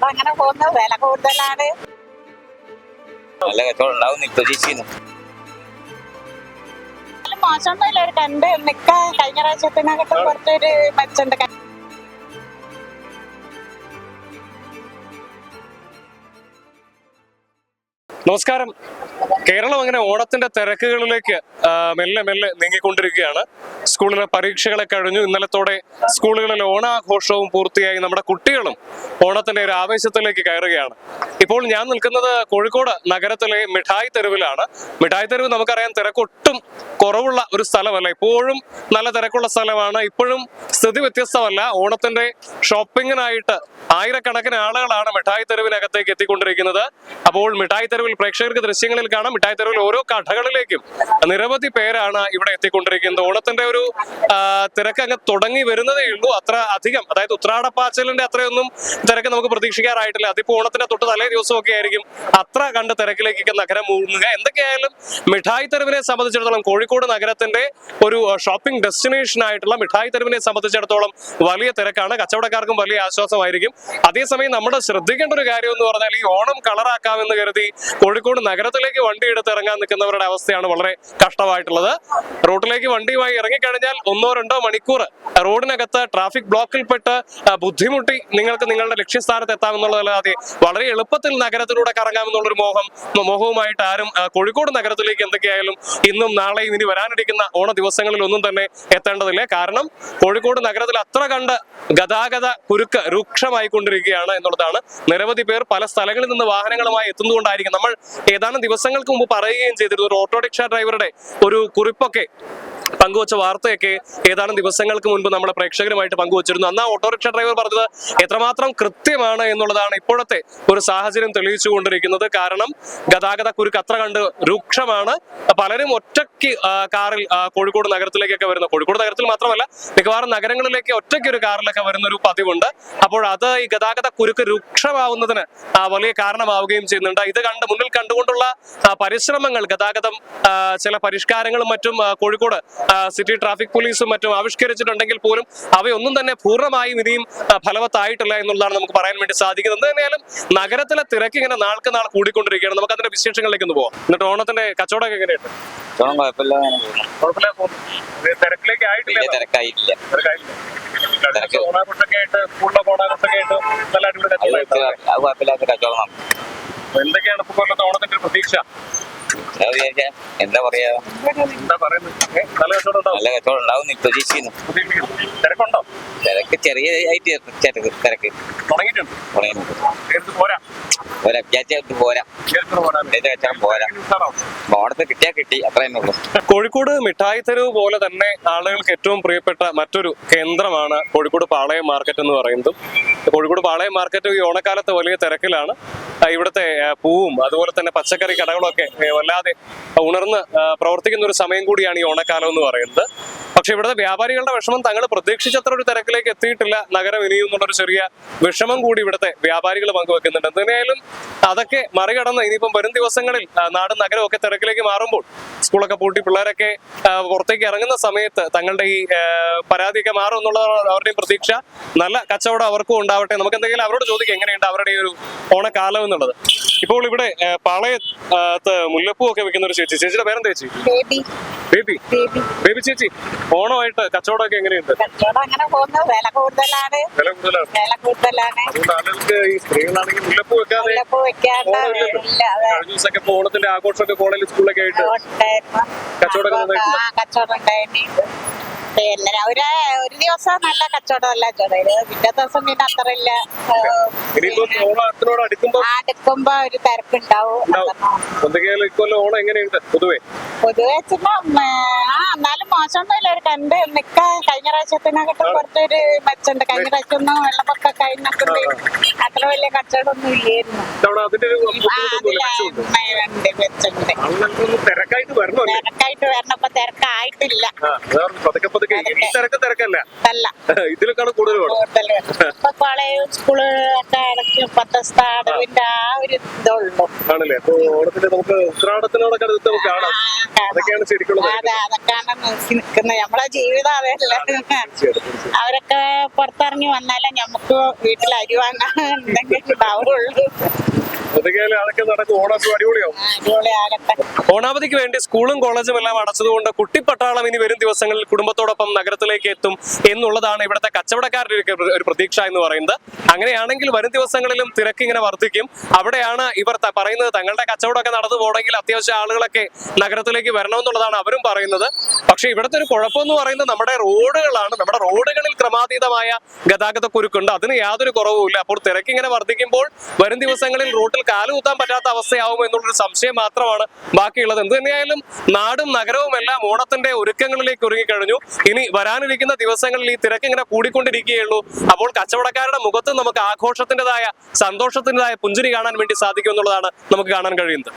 കച്ചവടം അങ്ങനെ പോകുന്നു, വില കൂടുതലാണ്. നല്ല കച്ചവടം ഉണ്ടാവും പ്രതീക്ഷിക്കുന്നു. മോശമൊന്നുമില്ല, ഒരു കണ്ട് നിക്കാൻ കഴിഞ്ഞ പ്രാവശ്യത്തിനകത്ത് കുറച്ചൊരു മെച്ചുണ്ട്. നമസ്കാരം. കേരളം അങ്ങനെ ഓണത്തിന്റെ തിരക്കുകളിലേക്ക് മെല്ലെ മെല്ലെ നീങ്ങിക്കൊണ്ടിരിക്കുകയാണ്. സ്കൂളിലെ പരീക്ഷകളെ കഴിഞ്ഞു. ഇന്നലത്തോടെ സ്കൂളുകളിലെ ഓണാഘോഷവും പൂർത്തിയായി. നമ്മുടെ കുട്ടികളും ഓണത്തിന്റെ ഒരു ആവേശത്തിലേക്ക് കയറുകയാണ്. ഇപ്പോൾ ഞാൻ നിൽക്കുന്നത് കോഴിക്കോട് നഗരത്തിലെ മിഠായി തെരുവിലാണ്. മിഠായി തെരുവ് നമുക്കറിയാം തിരക്കൊട്ടും കുറവുള്ള ഒരു സ്ഥലമല്ല, ഇപ്പോഴും നല്ല തിരക്കുള്ള സ്ഥലമാണ്. ഇപ്പോഴും സ്ഥിതി വ്യത്യസ്തമല്ല. ഓണത്തിന്റെ ഷോപ്പിങ്ങിനായിട്ട് ആയിരക്കണക്കിന് ആളുകളാണ് മിഠായി തെരുവിനകത്തേക്ക് എത്തിക്കൊണ്ടിരിക്കുന്നത്. അപ്പോൾ മിഠായി തെരുവിൽ പ്രേക്ഷകർക്ക് ദൃശ്യങ്ങളിൽ കാണാം, മിഠായി തെരുവിൽ ഓരോ കടകളിലേക്കും നിരവധി പേരാണ് ഇവിടെ എത്തിക്കൊണ്ടിരിക്കുന്നത്. ഓണത്തിന്റെ ഒരു തിരക്ക് അങ്ങ് തുടങ്ങി വരുന്നതേ ഉള്ളൂ. അത്ര അധികം, അതായത് ഉത്രാടപ്പാച്ചലിന്റെ അത്രയൊന്നും തിരക്ക് നമുക്ക് പ്രതീക്ഷിക്കാറായിട്ടില്ല. അതിപ്പോ ഓണത്തിന്റെ തൊട്ട് തലേ ദിവസമൊക്കെ ആയിരിക്കും അത്ര കണ്ട് തിരക്കിലേക്ക് നഗരം മൂങ്ങുക. എന്തൊക്കെയായാലും മിഠായി തെരുവിനെ സംബന്ധിച്ചിടത്തോളം, കോഴിക്കോട് നഗരത്തിന്റെ ഒരു ഷോപ്പിംഗ് ഡെസ്റ്റിനേഷൻ ആയിട്ടുള്ള മിഠായി തെരുവിനെ സംബന്ധിച്ചിടത്തോളം വലിയ തിരക്കാണ്. കച്ചവടക്കാർക്കും വലിയ ആശ്വാസമായിരിക്കും. അതേസമയം നമ്മുടെ ശ്രദ്ധിക്കേണ്ട ഒരു കാര്യം എന്ന് പറഞ്ഞാൽ, ഈ ഓണം കളറാക്കാമെന്ന് കരുതി കോഴിക്കോട് നഗരത്തിലേക്ക് വണ്ടി എടുത്ത് ഇറങ്ങാൻ നിൽക്കുന്നവരുടെ അവസ്ഥയാണ് വളരെ കഷ്ടമായിട്ടുള്ളത്. റോഡിലേക്ക് വണ്ടിയുമായി ഇറങ്ങിക്കഴിഞ്ഞാൽ 1-2 മണിക്കൂർ റോഡിനകത്ത് ട്രാഫിക് ബ്ലോക്കിൽപ്പെട്ട് ബുദ്ധിമുട്ടി നിങ്ങൾക്ക് നിങ്ങളുടെ ലക്ഷ്യസ്ഥാനത്ത് എത്താമെന്നുള്ളതല്ലാതെ വളരെ എളുപ്പത്തിൽ നഗരത്തിലൂടെ കറങ്ങാമെന്നുള്ളൊരു മോഹവുമായിട്ട് ആരും കോഴിക്കോട് നഗരത്തിലേക്ക് എന്തൊക്കെയായാലും ഇന്നും നാളെയും ഇനി വരാനിരിക്കുന്ന ഓണ ദിവസങ്ങളിൽ ഒന്നും തന്നെ എത്തേണ്ടതില്ല. കാരണം കോഴിക്കോട് നഗരത്തിൽ അത്ര കണ്ട് ഗതാഗത കുരുക്ക് രൂക്ഷമായിക്കൊണ്ടിരിക്കുകയാണ് എന്നുള്ളതാണ്. നിരവധി പേർ പല സ്ഥലങ്ങളിൽ നിന്ന് വാഹനങ്ങളുമായി എത്തുന്നതുകൊണ്ടായിരിക്കും. നമ്മൾ ഏതാനും ദിവസങ്ങൾക്ക് മുമ്പ് പറയുകയും ചെയ്തിരുന്നു, ഒരു ഓട്ടോറിക്ഷ ഡ്രൈവറുടെ ഒരു കുറിപ്പൊക്കെ പങ്കുവച്ച വാർത്തയൊക്കെ ഏതാനും ദിവസങ്ങൾക്ക് മുൻപ് നമ്മുടെ പ്രേക്ഷകരുമായിട്ട് പങ്കുവച്ചിരുന്നു. അന്ന് ആ ഓട്ടോറിക്ഷ ഡ്രൈവർ പറഞ്ഞത് എത്രമാത്രം കൃത്യമാണ് എന്നുള്ളതാണ് ഇപ്പോഴത്തെ ഒരു സാഹചര്യം തെളിയിച്ചുകൊണ്ടിരിക്കുന്നത്. കാരണം ഗതാഗത കുരുക്ക് അത്ര കണ്ട് രൂക്ഷമാണ്. പലരും ഒറ്റയ്ക്ക് കാറിൽ കോഴിക്കോട് നഗരത്തിലേക്കൊക്കെ വരുന്ന, കോഴിക്കോട് നഗരത്തിൽ മാത്രമല്ല മിക്കവാറും നഗരങ്ങളിലേക്ക് ഒറ്റയ്ക്ക് ഒരു കാറിലൊക്കെ വരുന്ന ഒരു പതിവുണ്ട്. അപ്പോൾ അത് ഈ ഗതാഗത കുരുക്ക് രൂക്ഷമാവുന്നതിന് വലിയ കാരണമാവുകയും ചെയ്യുന്നുണ്ട്. ഇത് മുന്നിൽ കണ്ടുകൊണ്ടുള്ള പരിശ്രമങ്ങൾ, ഗതാഗതം ചില പരിഷ്കാരങ്ങളും മറ്റും കോഴിക്കോട് സിറ്റി ട്രാഫിക് പോലീസും മറ്റും ആവിഷ്കരിച്ചിട്ടുണ്ടെങ്കിൽ പോലും അവയൊന്നും തന്നെ പൂർണ്ണമായും ഇനിയും ഫലവത്തായിട്ടില്ല എന്നുള്ളതാണ് നമുക്ക് പറയാൻ വേണ്ടി സാധിക്കുന്നത്. എന്തായാലും നഗരത്തിലെ തിരക്ക് ഇങ്ങനെ നാൾക്ക് നാൾ കൂടിക്കൊണ്ടിരിക്കുകയാണ്. നമുക്ക് അതിന്റെ വിശേഷങ്ങളിലേക്ക് ഒന്ന് പോവാം. എന്നിട്ട് ഓണത്തിന്റെ കച്ചവടം എങ്ങനെയുണ്ട്? തിരക്കിലേക്ക് ആയിട്ടില്ല. ഓണാഘോഷമൊക്കെ ആയിട്ട്, സ്കൂളിലൊക്കെ ഓണാഘോഷമൊക്കെ ആയിട്ട് നല്ല അടിപൊളി കച്ചവടം. എന്തൊക്കെയാണ് ഇപ്പൊ കൊല്ലത്തെ ഓണത്തിന്റെ ഒരു പ്രതീക്ഷ? എന്താ പറയാ, നല്ല കച്ചവടം ഉണ്ടാവും പ്രതീക്ഷിക്കുന്നു. തിരക്കുണ്ടോ? തിരക്ക് ചെറിയതായിട്ട് തിരക്ക് തുടങ്ങിയിട്ടുണ്ട്. പോരാ, ഓണത്തെ കിട്ടിയാ കിട്ടി, അത്ര തന്നെ ഉള്ളൂ. കോഴിക്കോട് മിഠായി തെരുവ് പോലെ തന്നെ ആളുകൾക്ക് ഏറ്റവും പ്രിയപ്പെട്ട മറ്റൊരു കേന്ദ്രമാണ് കോഴിക്കോട് പാളയം മാർക്കറ്റ് എന്ന് പറയുന്നത്. കോഴിക്കോട് പാളയം മാർക്കറ്റ് ഈ ഓണക്കാലത്ത് വലിയ തിരക്കിലാണ്. ഇവിടുത്തെ പൂവും അതുപോലെ തന്നെ പച്ചക്കറി കടകളൊക്കെ വല്ലാതെ ഉണർന്ന് പ്രവർത്തിക്കുന്ന ഒരു സമയം കൂടിയാണ് ഈ ഓണക്കാലം എന്ന് പറയുന്നത്. പക്ഷെ ഇവിടുത്തെ വ്യാപാരികളുടെ വിഷമം, തങ്ങൾ പ്രതീക്ഷിച്ചത്ര ഒരു തിരക്കിലേക്ക് എത്തിയിട്ടില്ല നഗരം ഇനിയും എന്നുള്ളൊരു ചെറിയ വിഷമം കൂടി ഇവിടുത്തെ വ്യാപാരികൾ പങ്കുവെക്കുന്നുണ്ട്. എന്തായാലും അതൊക്കെ മറികടന്ന് ഇനിയിപ്പം വരും ദിവസങ്ങളിൽ നാടും നഗരവും ഒക്കെ തിരക്കിലേക്ക് മാറുമ്പോൾ, സ്കൂളൊക്കെ പൂട്ടി പിള്ളേരൊക്കെ പുറത്തേക്ക് ഇറങ്ങുന്ന സമയത്ത് തങ്ങളുടെ ഈ പരാതിയൊക്കെ മാറും എന്നുള്ളതാണ് അവരുടെയും പ്രതീക്ഷ. നല്ല കച്ചവടം അവർക്കും ഉണ്ടാവട്ടെ. നമുക്ക് എന്തെങ്കിലും അവരോട് ചോദിക്കാം എങ്ങനെയുണ്ട് അവരുടെ ഈ ഒരു ഓണക്കാലം എന്നുള്ളത്. ഇപ്പോൾ ഇവിടെ പാളയത്ത് മുല്ലപ്പൂ ഒക്കെ വെക്കുന്ന ഒരു ചേച്ചി, ചേച്ചിയുടെ പേരെന്താ ചേച്ചി? ബേബി ചേച്ചി, ഓണമായിട്ട് കച്ചവടമൊക്കെ എങ്ങനെയുണ്ട്? കച്ചവടം അങ്ങനെ പോകുന്നു, വില കൂടുതലാണ്. അതുകൊണ്ട് ആളുകൾക്ക് ഈ സ്ത്രീകളാണെങ്കിൽ മുല്ലപ്പൂ വെക്കാതെ ദിവസമൊക്കെ ഓണത്തിന്റെ ആഘോഷമൊക്കെ കോളേജിൽ സ്കൂളിലൊക്കെ ആയിട്ട് കച്ചവടം ഉണ്ടായിരുന്നു. പിന്നെ ഒരു ദിവസം നല്ല കച്ചവടമല്ല ചോദ്യം, പിറ്റേ ദിവസം പിന്നെ അത്ര ഇല്ല. അടുക്കുമ്പോ ഒരു തിരക്കുണ്ടാവും. ഓണം എങ്ങനെയുണ്ട് പൊതുവെ വെച്ചാ എന്നാലും മോശമൊന്നുമില്ല, ഒരു കണ്ട് നിക്കാൻ കഴിഞ്ഞ പ്രാവശ്യത്തിനകത്ത് കുറച്ചൊരു മെച്ചുണ്ട്. കഴിഞ്ഞ പ്രാവശ്യം ഒന്നും വെള്ളപ്പൊക്കെ കഴിഞ്ഞിട്ട് അത്ര വലിയ കച്ചവടം ഒന്നും ഇല്ലായിരുന്നു. തിരക്കായിട്ട് വരണപ്പോ തിരക്കായിട്ടില്ല. ഇതിലൊക്കെയാണ് കൂടുതൽ ഇപ്പൊ കോളേജ് സ്കൂള് ഒക്കെ അടയ്ക്കും, പത്തസ്ഥ അടവിന്റെ ആ ഒരു ഇതുള്ളൂ. ആണല്ലേ? അപ്പൊ ഓണത്തിന് നമുക്ക് ഉത്രാടത്തിനോടൊക്കെ കാണാം. അതൊക്കെയാണ് ശരിക്കുള്ളത്. അതൊക്കെയാണ് കാണാൻ നോക്കി നിക്കുന്നത്. നമ്മളെ ജീവിതം അതല്ല. അവരൊക്കെ പുറത്തിറങ്ങി വന്നാലേ നമുക്ക് വീട്ടിൽ അരി വാങ്ങാൻ എന്തെങ്കിലും ഉണ്ടാവുള്ളൂ. അതൊക്കെ നടക്കും. ഓണമൊക്കെ അടിപൊളിയാവും. അടിപൊളിയാകട്ടെ. ഓണാവധിക്ക് വേണ്ടി സ്കൂളും കോളേജും എല്ലാം അടച്ചതുകൊണ്ട് കുട്ടിപ്പട്ടാളം ഇനി വരും ദിവസങ്ങളിൽ കുടുംബത്തോടൊപ്പം നഗരത്തിലേക്ക് എത്തും എന്നുള്ളതാണ് ഇവിടുത്തെ കച്ചവടക്കാരുടെ ഒരു പ്രതീക്ഷ എന്ന് പറയുന്നത്. അങ്ങനെയാണെങ്കിൽ വരും ദിവസങ്ങളിലും തിരക്ക് ഇങ്ങനെ വർദ്ധിക്കും. അവിടെയാണ് ഇവർ പറയുന്നത് തങ്ങളുടെ കച്ചവടമൊക്കെ നടന്നു പോകണമെങ്കിൽ അത്യാവശ്യം ആളുകളൊക്കെ നഗരത്തിലേക്ക് വരണമെന്നുള്ളതാണ് അവരും പറയുന്നത്. പക്ഷെ ഇവിടുത്തെ ഒരു കുഴപ്പമെന്ന് പറയുന്നത് നമ്മുടെ റോഡുകളാണ്. നമ്മുടെ റോഡുകളിൽ ക്രമാതീതമായ ഗതാഗത കുരുക്കുണ്ട്. അതിന് യാതൊരു കുറവുമില്ല. അപ്പോൾ തിരക്ക് ഇങ്ങനെ വർദ്ധിക്കുമ്പോൾ വരും ദിവസങ്ങളിൽ റോഡിൽ കാലുകുത്താൻ പറ്റാത്ത അവസ്ഥയാവും എന്നുള്ളൊരു സംശയം മാത്രമാണ് ബാക്കിയുള്ളത്. എന്ത് തന്നെയായാലും നാടും നഗരവും എല്ലാം ഓണത്തിന്റെ ഒരുക്കങ്ങളിലേക്ക് ഒരുങ്ങിക്കഴിഞ്ഞു. ഇനി വരാനിരിക്കുന്ന ദിവസങ്ങളിൽ ഈ തിരക്ക് ഇങ്ങനെ കൂടിക്കൊണ്ടിരിക്കുകയുള്ളൂ. അപ്പോൾ കച്ചവടക്കാരുടെ മുഖത്ത് നമുക്ക് ആഘോഷത്തിൻ്റെതായ സന്തോഷത്തിൻ്റെതായ പുഞ്ചിരി കാണാൻ വേണ്ടി സാധിക്കും എന്നുള്ളതാണ് നമുക്ക് കാണാൻ കഴിയുന്നത്.